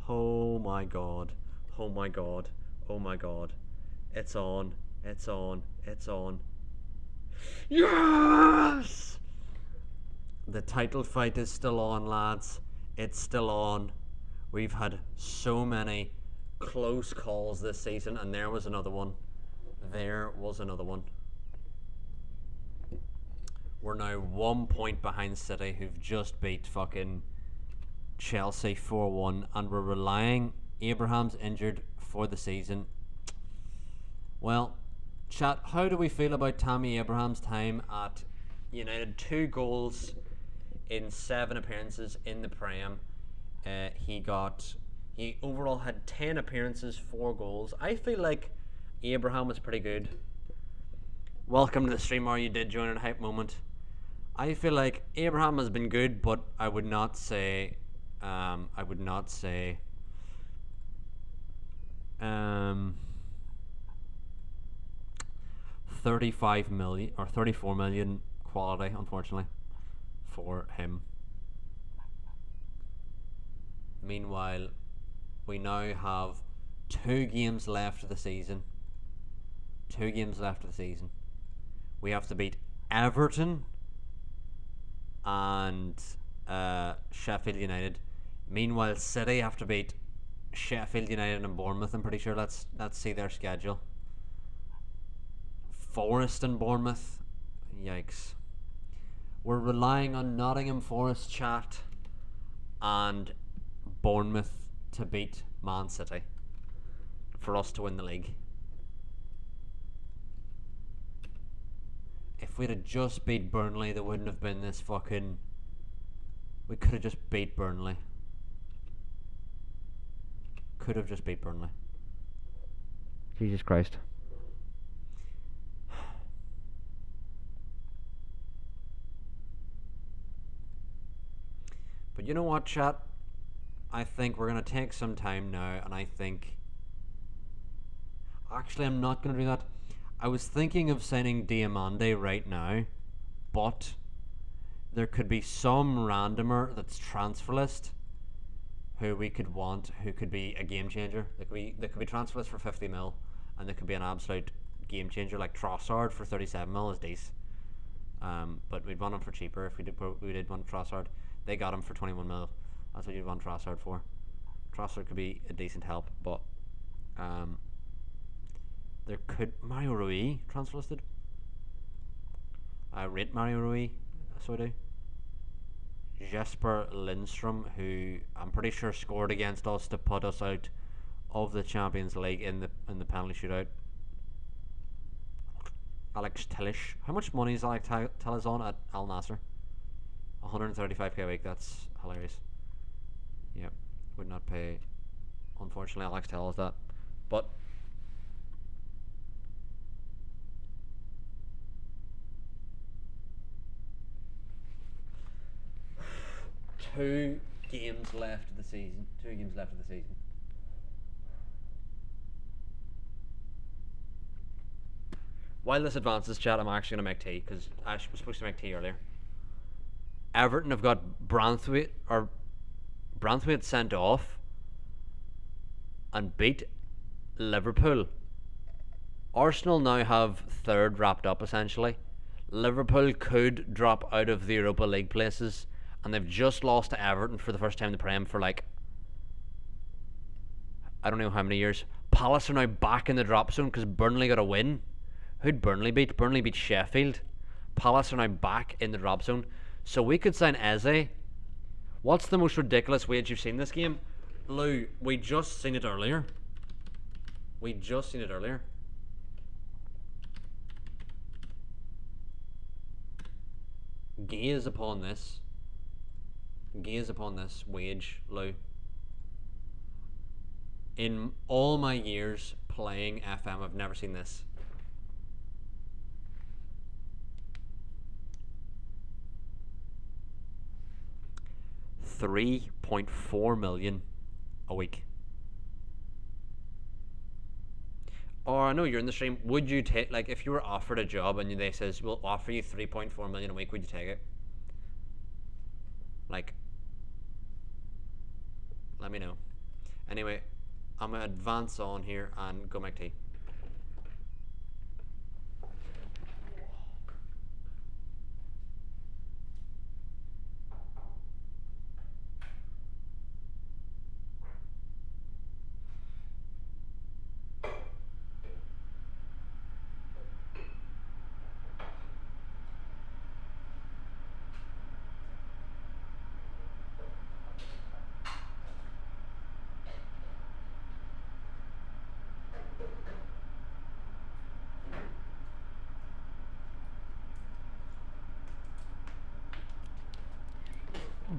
Oh my god. Oh my god. Oh my god. It's on. It's on. It's on. Yes! The title fight is still on, lads. It's still on. We've had so many close calls this season, and there was another one. There was another one. We're now 1 point behind City, who've just beat fucking Chelsea 4-1, and we're relying. Abraham's injured for the season. Well, chat, how do we feel about Tammy Abraham's time at United? 2 goals in 7 appearances in the Prem. He overall had 10 appearances, 4 goals. I feel like Abraham was pretty good. Welcome to the stream, or you did join at a hype moment. I feel like Abraham has been good, but I would not say 35 million or 34 million quality, unfortunately, for him. Meanwhile, we now have 2 games left of the season. 2 games left of the season. We have to beat Everton and Sheffield United. Meanwhile, City have to beat Sheffield United and Bournemouth. I'm pretty sure. Let's see their schedule. Forest and Bournemouth. Yikes. We're relying on Nottingham Forest, chat, and Bournemouth to beat Man City for us to win the league. If we'd have just beat Burnley, there wouldn't have been this fucking... We could have just beat Burnley. Could have just beat Burnley. Jesus Christ. But you know what, chat? I think we're going to take some time now, and I think... Actually, I'm not going to do that. I was thinking of signing Diamande right now, but there could be some randomer that's transfer list who we could want, who could be a game changer. They could be transfer list for 50 mil, and they could be an absolute game changer. Like Trossard for 37 mil is decent. But we'd want him for cheaper if we did want Trossard. They got him for 21 mil. That's what you'd want Trossard for. Trossard could be a decent help, but there could... Mario Rui transfer listed. I rate Mario Rui, so I do. Jesper Lindstrom, who I'm pretty sure scored against us to put us out of the Champions League in the penalty shootout. Alex Telles. How much money is Alex Telles on at Al Nassr? 135k a week. That's hilarious. Yeah, would not pay, unfortunately, Alex Telles that. But two games left of the season. While this advances, chat, I'm actually going to make tea, because I was supposed to make tea earlier. Everton have got Branthwaite sent off and beat Liverpool. Arsenal now have third wrapped up, essentially. Liverpool could drop out of the Europa League places, and they've just lost to Everton for the first time in the Prem for like, I don't know how many years. Palace are now back in the drop zone because Burnley got a win. Who'd Burnley beat? Burnley beat Sheffield. Palace are now back in the drop zone. So we could sign Eze. What's the most ridiculous wage you've seen this game? Lou, we just seen it earlier. Gaze upon this wage, Lou. In all my years playing FM, I've never seen this. $3.4 million a week. Or I know you're in the stream. Would you take, like, if you were offered a job and they says we'll offer you 3.4 million a week, would you take it? Like, let me know. Anyway, I'm gonna advance on here and go make tea.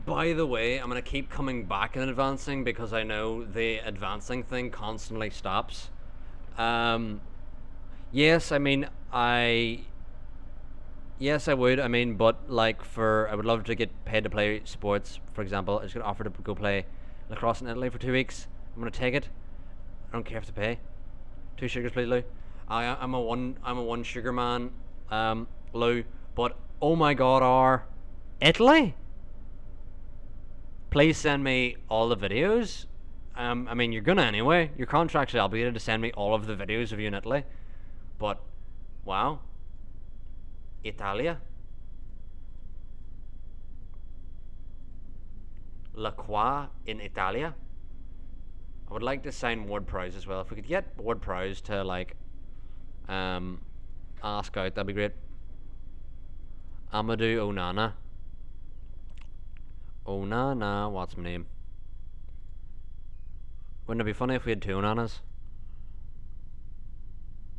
By the way, I'm gonna keep coming back and advancing because I know the advancing thing constantly stops. Yes, I mean yes, I would. I mean, but like I would love to get paid to play sports. For example, I just got offered to go play lacrosse in Italy for 2 weeks. I'm gonna take it. I don't care if to pay. 2 sugars, please, Lou. I'm a one sugar man, Lou. But oh my God, Italy? Please send me all the videos. I mean, you're gonna anyway. You're contractually obligated to send me all of the videos of you in Italy. But wow, Italia, La Croix in Italia. I would like to sign Ward Prowse as well. If we could get Ward Prowse to um, ask out, that'd be great. Amadou Onana. Onana, what's my name? Wouldn't it be funny if we had two Onanas?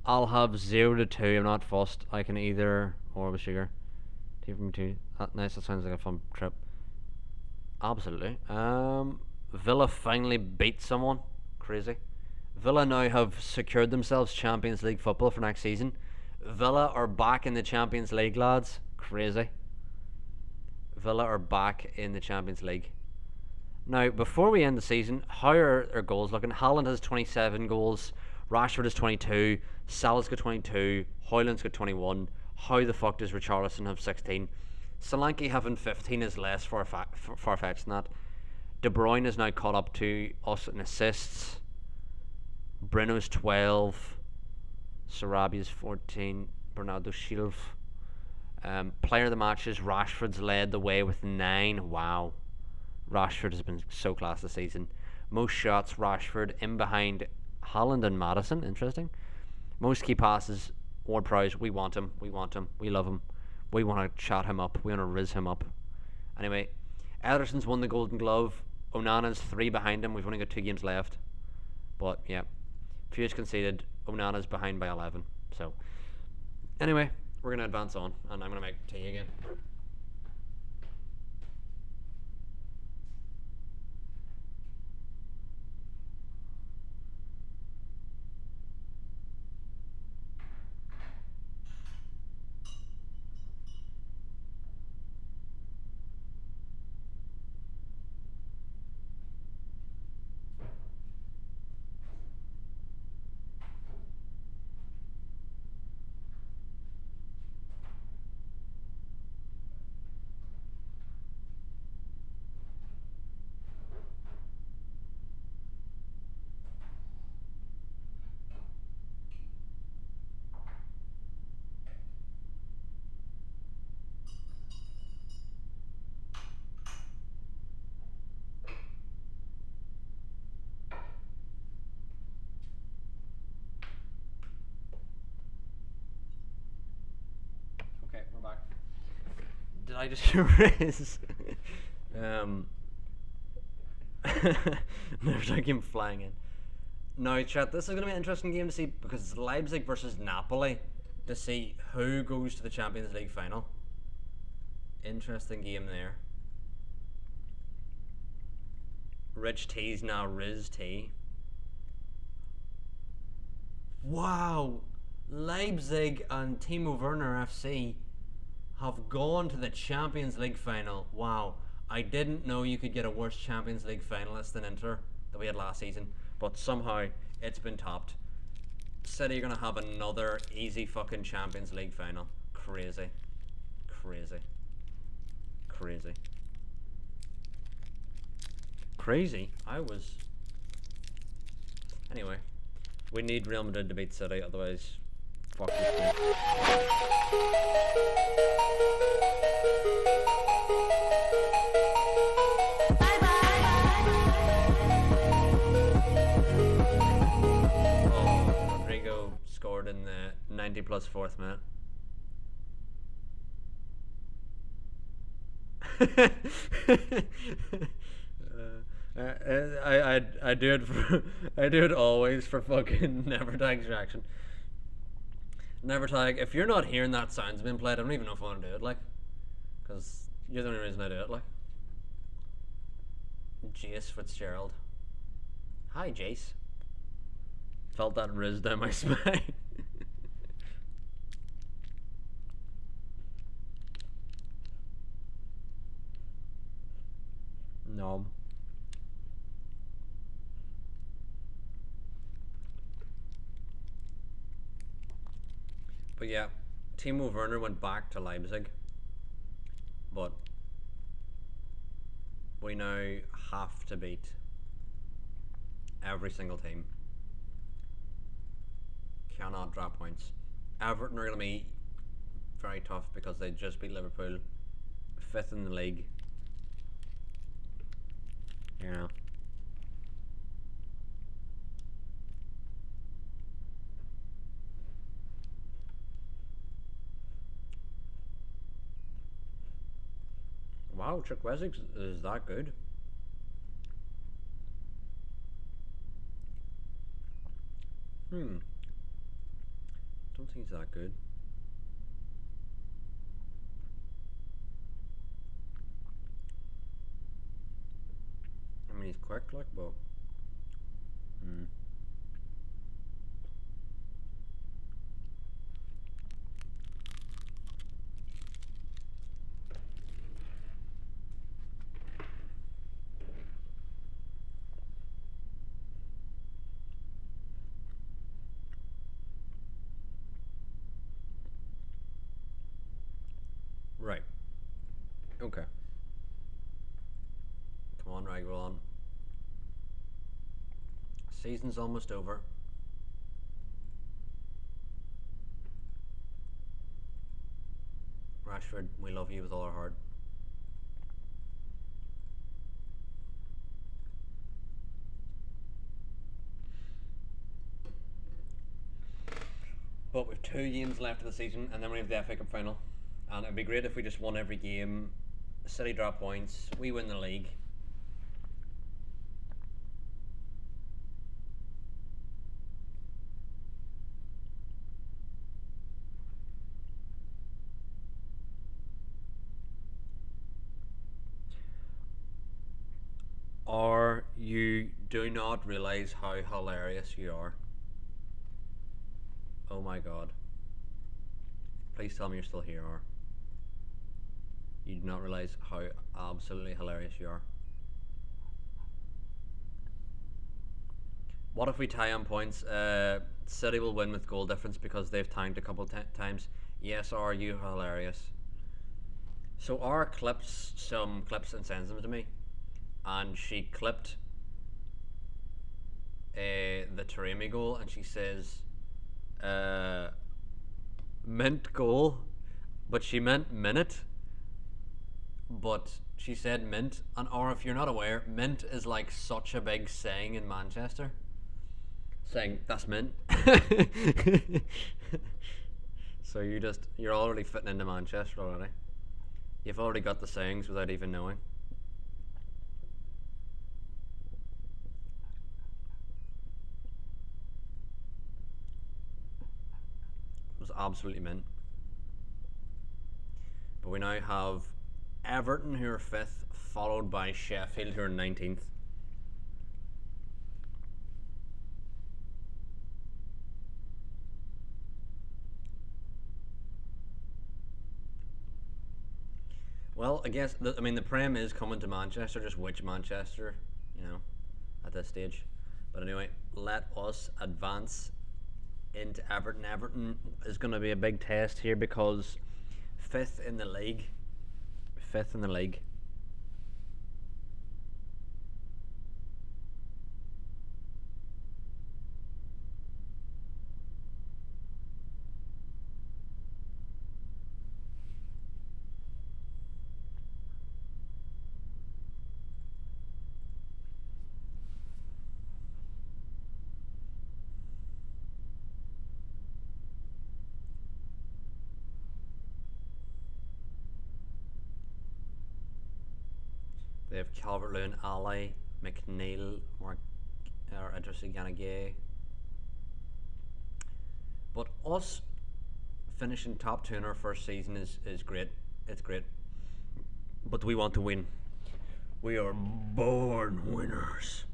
I'll have 0 to 2. I'm not fussed. I can either or with sugar. 2 from 2. Nice. That sounds like a fun trip. Absolutely. Villa finally beat someone. Crazy. Villa now have secured themselves Champions League football for next season. Villa are back in the Champions League, lads. Crazy. Villa are back in the Champions League. Now, before we end the season, how are their goals looking? Haaland has 27 goals. Rashford has 22. Salah's got 22. Højlund's got 21. How the fuck does Richarlison have 16? Solanke having 15 is less far-fetched than that. De Bruyne is now caught up to us in assists. Bruno's 12. Sarabia's 14. Bernardo Silva. Player of the matches, Rashford's led the way with 9. Wow. Rashford has been so class this season. Most shots, Rashford in behind Haaland and Maddison. Interesting. Most key passes, Ward Prowse. We want him. We want him. We love him. We want to chat him up. We want to riz him up. Anyway, Ederson's won the Golden Glove. Onana's 3 behind him. We've only got 2 games left. But yeah, Few's conceded. Onana's behind by 11. So anyway, we're going to advance on, and I'm going to make tea again. Okay, we're back. Did I just erase? Never came flying in. Now, chat, this is going to be an interesting game to see because it's Leipzig versus Napoli to see who goes to the Champions League final. Interesting game there. Rich T's now Riz T. Wow! Leipzig and Timo Werner FC have gone to the Champions League final. Wow. I didn't know you could get a worse Champions League finalist than Inter that we had last season, but somehow it's been topped. City are going to have another easy fucking Champions League final. Crazy. Crazy. Crazy. Crazy? Anyway, we need Real Madrid to beat City, otherwise, fuck this team. Oh, Rodrigo scored in the 90 plus 4th minute. I do it for I do it always for fucking never tag's reaction. Never tag. If you're not hearing that sounds being played, I don't even know if I want to do it. Like, because you're the only reason I do it. Like, Jace Fitzgerald. Hi, Jace. Felt that riz down my spine. No. But yeah, Timo Werner went back to Leipzig. But we now have to beat every single team. Cannot drop points. Everton are going to be very tough because they just beat Liverpool, 5th in the league. You know. Wow, Chukwueze is that good. Don't think he's that good. I mean, he's quick, like, but. Right. Okay. Come on, Raguelon. Season's almost over. Rashford, we love you with all our heart. But we've 2 games left of the season, and then we have the FA Cup final. And it'd be great if we just won every game. City drop points, we win the league. Or you do not realise how hilarious you are. Oh my god. Please tell me you're still here, or you do not realise how absolutely hilarious you are. What if we tie on points? City will win with goal difference because they've tanked a couple times. Yes, are you hilarious? So R clips some clips and sends them to me, and she clipped the Taremi goal, and she says, mint goal, but she meant minute. But she said mint, and or if you're not aware, mint is like such a big saying in Manchester. Saying that's mint. So you're already fitting into Manchester already. You've already got the sayings without even knowing. It was absolutely mint. But we now have Everton, who are 5th, followed by Sheffield, who are 19th. Well, I guess the Prem is coming to Manchester. Just which Manchester, at this stage. But anyway, let us advance into Everton. Everton is going to be a big test here because 5th in the league. 5th in the league. They have Calvert-Lewin, Ali, McNeil, or Idris Ganagay. But us finishing top 2 in our first season is great. It's great. But we want to win. We are born winners.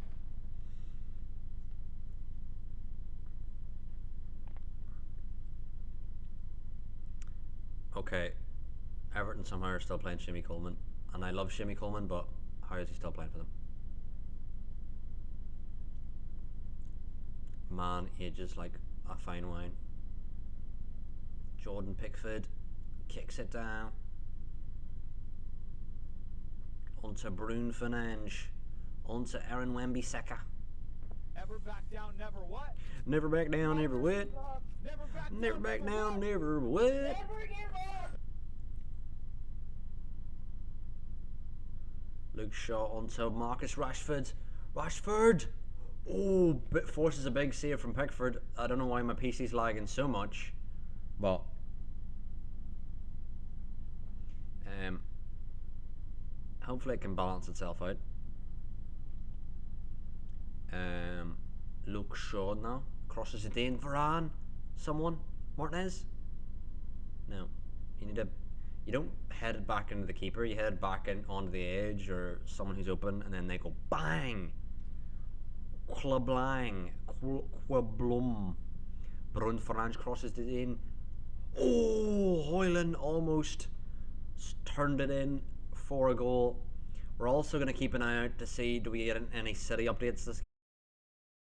Okay, Everton somehow are still playing Shimmy Coleman. And I love Shimmy Coleman, but how is he still playing for them? Man ages like a fine wine. Jordan Pickford kicks it down. Onto Bruno Fernandes. Onto Aaron Wan-Bissaka. Ever back down, never what? Never back down, never what? Never back down, never what? Never give up. Luke Shaw onto Marcus Rashford. Rashford! Oh, forces a big save from Pickford. I don't know why my PC's lagging so much, but hopefully it can balance itself out. Luke Shaw now crosses it in. Varane, someone, Martinez. No, you don't head it back into the keeper. You head it back in onto the edge or someone who's open, and then they go bang. Quablang, Quablum. Bruno Fernandes crosses it in. Oh, Hoyland almost turned it in for a goal. We're also going to keep an eye out to see do we get any City updates this